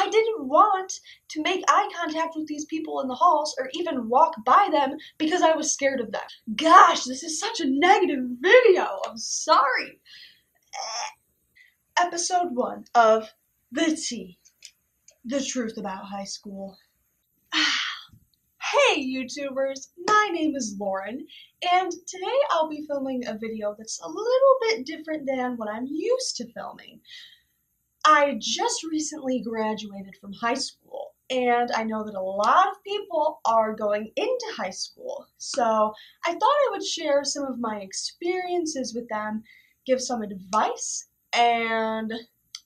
I didn't want to make eye contact with these people in the halls or even walk by them because I was scared of them. Gosh, this is such a negative video. I'm sorry. Episode 1 of The Tea. The truth about high school. Hey YouTubers, my name is Lauren, and today I'll be filming a video that's a little bit different than what I'm used to filming. I just recently graduated from high school, and I know that a lot of people are going into high school, so I thought I would share some of my experiences with them, give some advice, and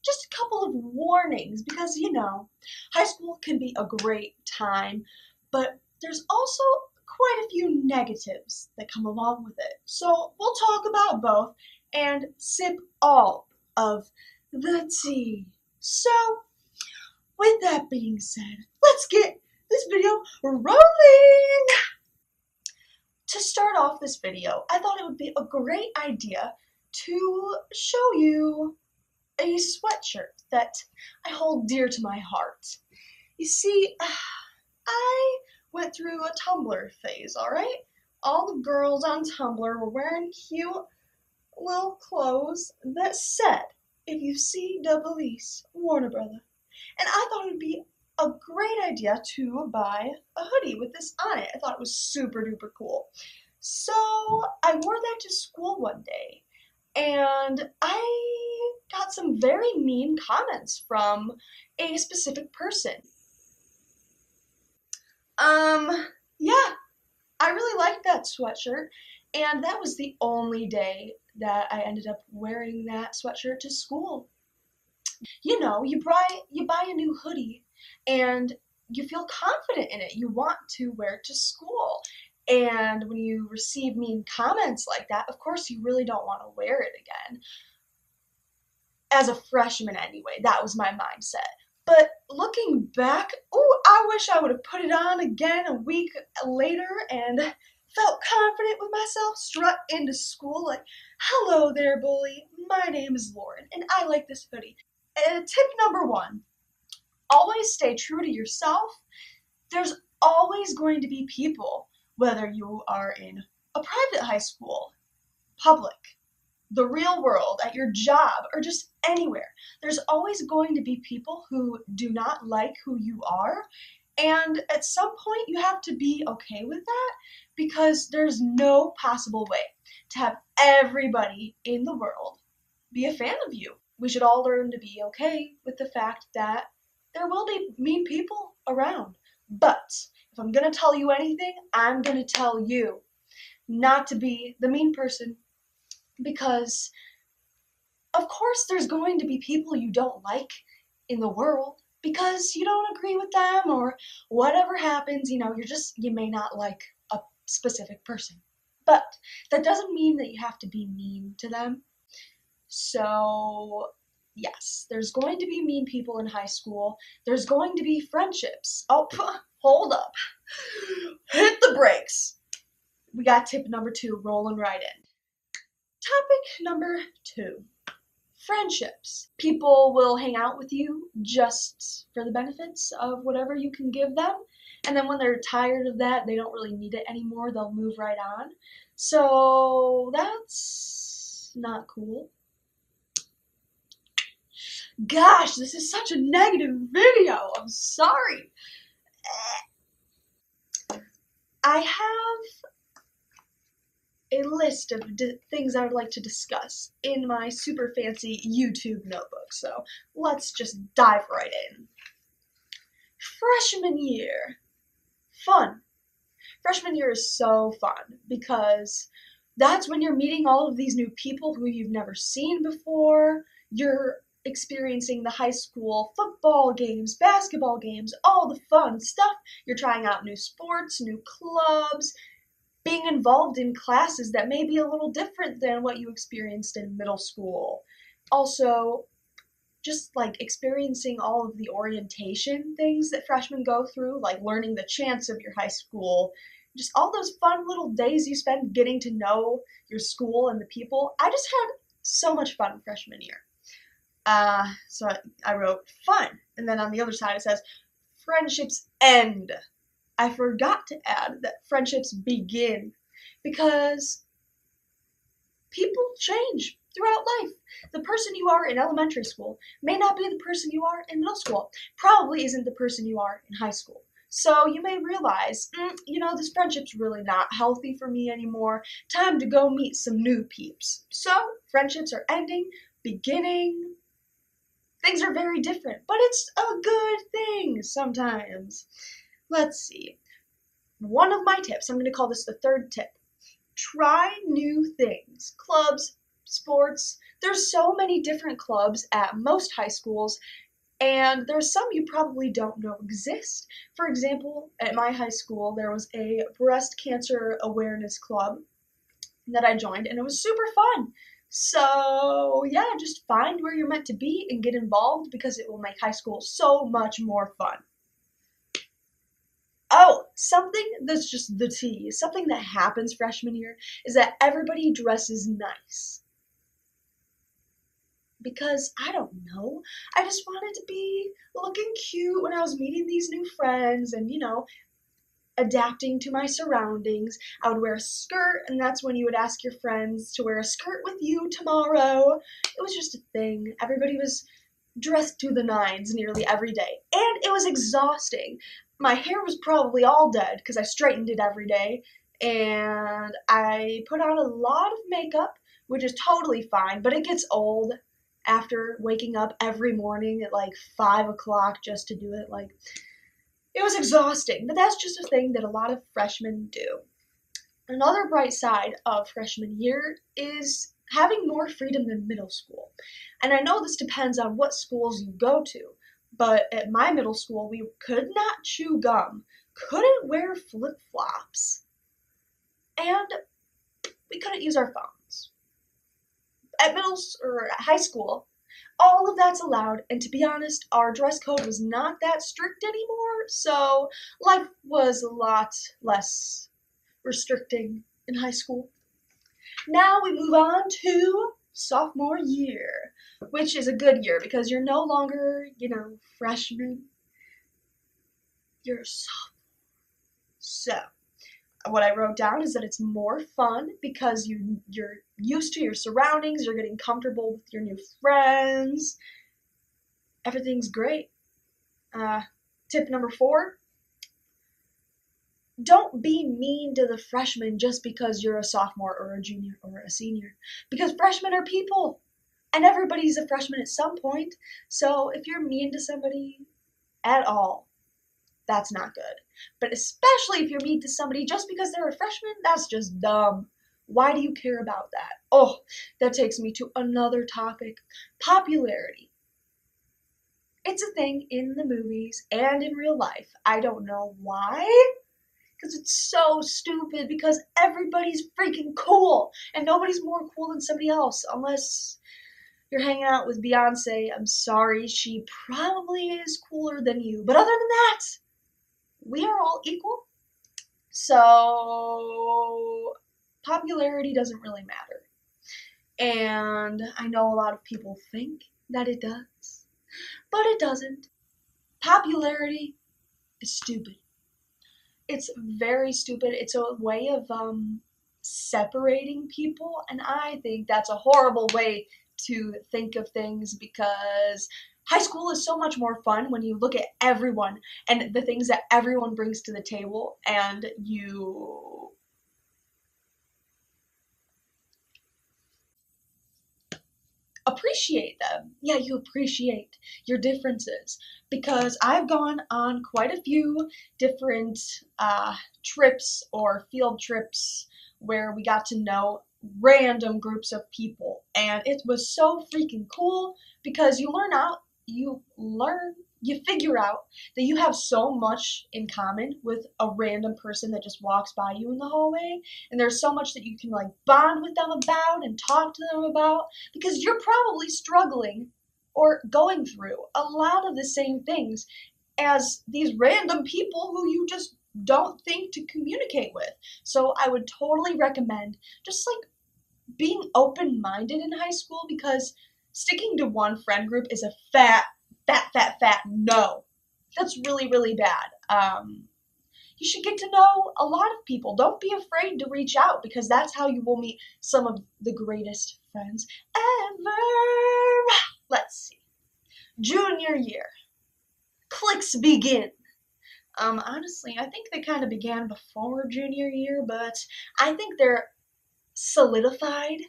just a couple of warnings, because you know, high school can be a great time, but there's also quite a few negatives that come along with it. So we'll talk about both and sip all of the tea. So, with that being said, let's get this video rolling! To start off this video, I thought it would be a great idea to show you a sweatshirt that I hold dear to my heart. You see, I went through a Tumblr phase, alright? All the girls on Tumblr were wearing cute little clothes that said, "If you see double E's, Warner Brother." And I thought it would be a great idea to buy a hoodie with this on it. I thought it was super duper cool. So I wore that to school one day, and I got some very mean comments from a specific person. Yeah, I really liked that sweatshirt, and that was the only day that I ended up wearing that sweatshirt to school. You know, you buy a new hoodie, and you feel confident in it. You want to wear it to school. And when you receive mean comments like that, of course you really don't want to wear it again. As a freshman anyway, that was my mindset. But looking back, I wish I would have put it on again a week later and felt confident with myself, strut into school like, "Hello there, bully. My name is Lauren, and I like this hoodie." Tip number 1, always stay true to yourself. There's always going to be people, whether you are in a private high school, public, the real world, at your job, or just anywhere. There's always going to be people who do not like who you are, and at some point you have to be okay with that, because there's no possible way to have everybody in the world be a fan of you. We should all learn to be okay with the fact that there will be mean people around. But if I'm gonna tell you anything, I'm gonna tell you not to be the mean person. Because, of course, there's going to be people you don't like in the world because you don't agree with them, or whatever happens, you know, you may not like a specific person. But that doesn't mean that you have to be mean to them. So, yes, there's going to be mean people in high school. There's going to be friendships. Oh, hold up. Hit the brakes. We got tip number 2 rolling right in. Topic number 2, friendships. People will hang out with you just for the benefits of whatever you can give them, and then when they're tired of that, they don't really need it anymore, they'll move right on. So that's not cool. Gosh, this is such a negative video, I'm sorry. I have a list of things I would like to discuss in my super fancy YouTube notebook, so let's just dive right in. Freshman year. Fun. Freshman year is so fun because that's when you're meeting all of these new people who you've never seen before. You're experiencing the high school football games, basketball games, all the fun stuff. You're trying out new sports, new clubs, being involved in classes that may be a little different than what you experienced in middle school. Also, just like experiencing all of the orientation things that freshmen go through, like learning the chants of your high school, just all those fun little days you spend getting to know your school and the people. I just had so much fun freshman year. So I wrote fun. And then on the other side it says, friendships end. I forgot to add that friendships begin because people change throughout life. The person you are in elementary school may not be the person you are in middle school, probably isn't the person you are in high school. So you may realize, this friendship's really not healthy for me anymore. Time to go meet some new peeps. So friendships are ending, beginning. Things are very different, but it's a good thing sometimes. Let's see. One of my tips, I'm going to call this the third tip. Try new things. Clubs, sports. There's so many different clubs at most high schools, and there's some you probably don't know exist. For example, at my high school, there was a breast cancer awareness club that I joined, and it was super fun. So, yeah, just find where you're meant to be and get involved because it will make high school so much more fun. Oh, something that's just the tea, something that happens freshman year is that everybody dresses nice. Because, I don't know, I just wanted to be looking cute when I was meeting these new friends and, adapting to my surroundings. I would wear a skirt, and that's when you would ask your friends to wear a skirt with you tomorrow. It was just a thing. Everybody was dressed to the nines nearly every day, and it was exhausting. My hair was probably all dead because I straightened it every day, and I put on a lot of makeup, which is totally fine, but it gets old after waking up every morning at like 5 o'clock just to do it. Like, it was exhausting, but that's just a thing that a lot of freshmen do. Another bright side of freshman year is having more freedom than middle school. And I know this depends on what schools you go to, but at my middle school, we could not chew gum, couldn't wear flip-flops, and we couldn't use our phones. At high school, all of that's allowed, and to be honest, our dress code was not that strict anymore, so life was a lot less restricting in high school. Now we move on to sophomore year, which is a good year because you're no longer, freshman. You're a sophomore. So, what I wrote down is that it's more fun because you're used to your surroundings, you're getting comfortable with your new friends. Everything's great. Tip number 4, don't be mean to the freshmen just because you're a sophomore or a junior or a senior. Because freshmen are people, and everybody's a freshman at some point. So if you're mean to somebody at all, that's not good. But especially if you're mean to somebody just because they're a freshman, that's just dumb. Why do you care about that? Oh, that takes me to another topic. Popularity. It's a thing in the movies and in real life. I don't know why. Because it's so stupid because everybody's freaking cool. And nobody's more cool than somebody else unless you're hanging out with Beyonce. I'm sorry, she probably is cooler than you. But other than that, we are all equal. So popularity doesn't really matter. And I know a lot of people think that it does, but it doesn't. Popularity is stupid. It's very stupid. It's a way of separating people, and I think that's a horrible way to think of things because high school is so much more fun when you look at everyone and the things that everyone brings to the table and you appreciate them. Yeah, you appreciate your differences because I've gone on quite a few different trips or field trips where we got to know random groups of people, and it was so freaking cool because you figure out that you have so much in common with a random person that just walks by you in the hallway, and there's so much that you can like bond with them about and talk to them about because you're probably struggling or going through a lot of the same things as these random people who you just don't think to communicate with. So I would totally recommend just like being open-minded in high school because Sticking to one friend group is a fat no. That's really, really bad. You should get to know a lot of people. Don't be afraid to reach out because that's how you will meet some of the greatest friends ever. Let's see. Junior year. Cliques begin. Honestly, I think they kind of began before junior year, but I think they're solidified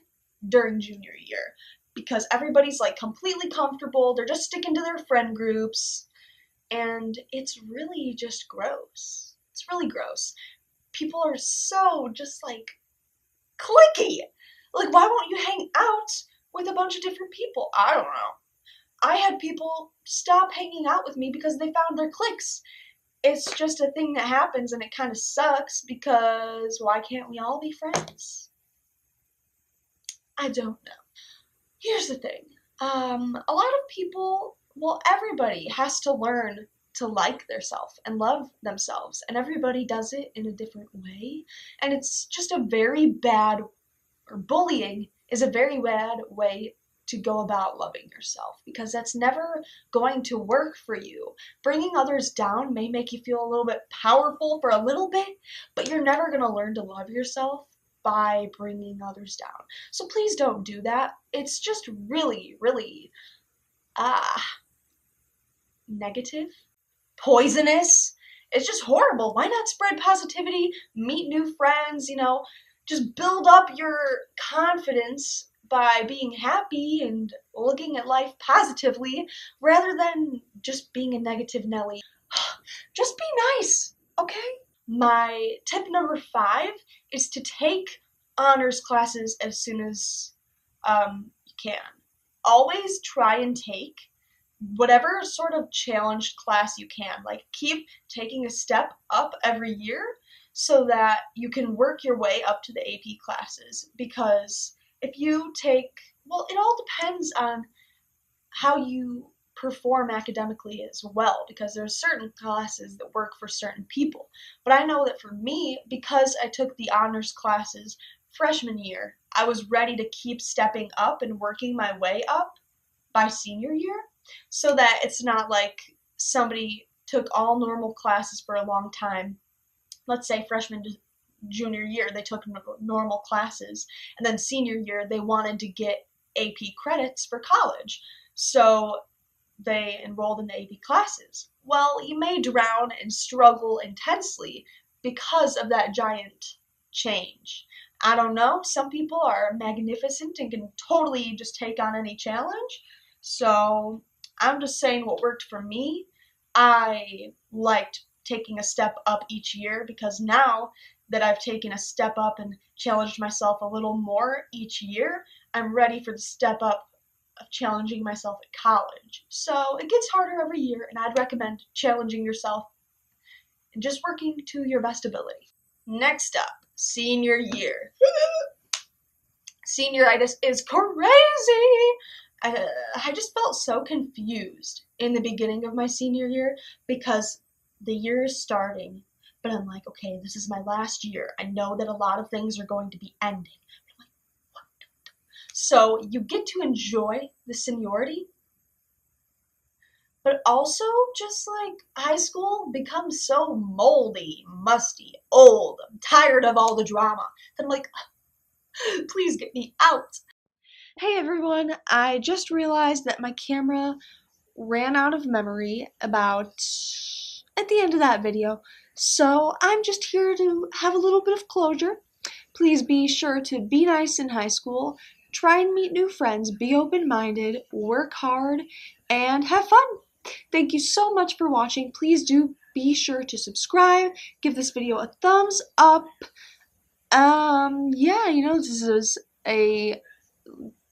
during junior year because everybody's like completely comfortable. They're just sticking to their friend groups, and it's really just gross. It's really gross. People are so just like cliquey. Like, why won't you hang out with a bunch of different people? I don't know. I had people stop hanging out with me because they found their cliques. It's just a thing that happens and it kind of sucks because why can't we all be friends? I don't know. Here's the thing. A lot of people, well, everybody has to learn to like theirself and love themselves, and everybody does it in a different way. And it's just a very bad, or bullying is a very bad way to go about loving yourself because that's never going to work for you. Bringing others down may make you feel a little bit powerful for a little bit, but you're never going to learn to love yourself by bringing others down. So please don't do that. It's just really, really negative, poisonous. It's just horrible. Why not spread positivity, meet new friends, just build up your confidence by being happy and looking at life positively rather than just being a negative Nelly. Just be nice, okay? My tip number 5 is to take honors classes as soon as you can. Always try and take whatever sort of challenged class you can. Like, keep taking a step up every year so that you can work your way up to the AP classes. Because if you take, well, it all depends on how you perform academically as well, because there's certain classes that work for certain people. But I know that for me, because I took the honors classes freshman year, I was ready to keep stepping up and working my way up by senior year, so that it's not like somebody took all normal classes for a long time. Let's say freshman to junior year, they took normal classes, and then senior year, they wanted to get AP credits for college. So they enrolled in the AP classes. Well, you may drown and struggle intensely because of that giant change. I don't know, some people are magnificent and can totally just take on any challenge. So I'm just saying what worked for me. I liked taking a step up each year because now that I've taken a step up and challenged myself a little more each year, I'm ready for the step up of challenging myself at college. So it gets harder every year, and I'd recommend challenging yourself and just working to your best ability. Next up, senior year. Senioritis is crazy! I just felt so confused in the beginning of my senior year because the year is starting, but I'm like, okay, this is my last year. I know that a lot of things are going to be ending. I'm like, what? So you get to enjoy the seniority, but also just like high school becomes so moldy, musty, old. I'm tired of all the drama. I'm like, please get me out. Hey everyone, I just realized that my camera ran out of memory about at the end of that video, so I'm just here to have a little bit of closure. Please be sure to be nice in high school, try and meet new friends, be open-minded, work hard, and have fun. Thank you so much for watching. Please do be sure to subscribe, give this video a thumbs up. This is a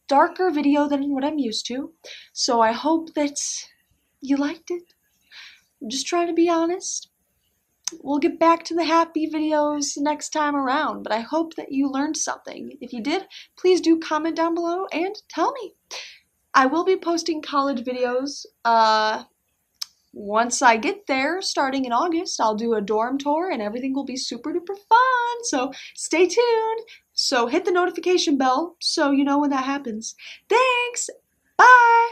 darker video than what I'm used to, so I hope that you liked it. I'm just trying to be honest. We'll get back to the happy videos next time around, but I hope that you learned something. If you did, please do comment down below and tell me. I will be posting college videos once I get there, starting in August. I'll do a dorm tour and everything will be super duper fun, so stay tuned. So hit the notification bell so you know when that happens. Thanks! Bye!